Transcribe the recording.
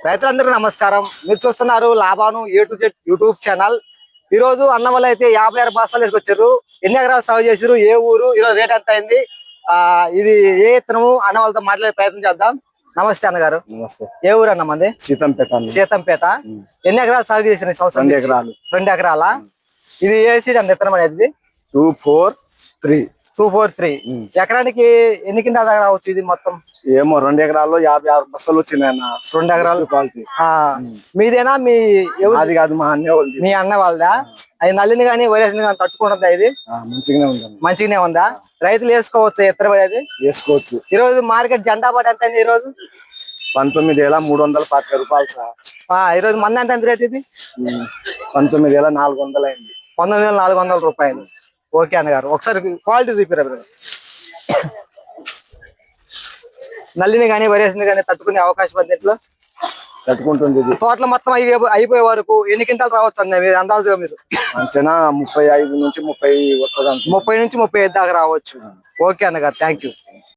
రైతులందరికీ నమస్కారం. మీరు చూస్తున్నారు Laban A to Z YouTube channel. ఈ రోజు అన్న వాళ్ళు అయితే 56 బస్తాలు వేసుకొచ్చారు. ఎన్ని ఎకరాలు సాగు చేసారు, ఏ ఊరు, ఈరోజు రేట్ ఎంత అయింది, ఇది ఏ ఇత్తనము అన్న వాళ్ళతో మాట్లాడే ప్రయత్నం చేద్దాం. నమస్తే అన్నగారు. నమస్తే. ఏ ఊరు అన్న మంది? సీతంపేట. ఎన్ని ఎకరాలు సాగు చేసిన సంవత్సరం? 2 ఎకరాలు. 2 ఎకరాల. ఇది ఏ సీడ్ అన్న ఇత్తనం అనేది? 243. ఎకరానికి ఎన్ని కింద రావచ్చు ఇది మొత్తం? ఏమో 2 ఎకరాల్లో 56 బస్తాలు వచ్చినాయి. 2 ఎకరాలు మీదేనా? మీ అది కాదు, మా అన్న వాళ్ళది. మీ అన్న వాళ్ళదా? అది నల్లిని కానీ వైరస్ని కానీ తట్టుకుంటుందా? ఇది మంచిగానే ఉందా? రైతులు వేసుకోవచ్చు ఇత్తనం అనేది? వేసుకోవచ్చు. ఈ రోజు మార్కెట్ జెండా పాట ఎంత అయింది? ఈ రోజు 19,340 రూపాయలు సార్. ఈ రోజు మంది ఎంత రేట్? ఇది 19,400 అయింది. 19,400 రూపాయలు. ఓకే అన్నగారు, ఒకసారి క్వాలిటీ చూపిరా. నల్లిని కానీ వైరస్ని కానీ తట్టుకునే అవకాశం ఉంది ఇంట్లో? తట్టుకుంటుంది. తోటలు మొత్తం అయిపోయే వరకు ఎన్ని క్వింటాలు రావచ్చు అన్న మీరు అందాజుగా? మీరు అంచనా 35 నుంచి 30 వస్తుంది. 30 నుంచి 35 దాకా రావచ్చు. ఓకే అన్నగారు, థ్యాంక్ యూ.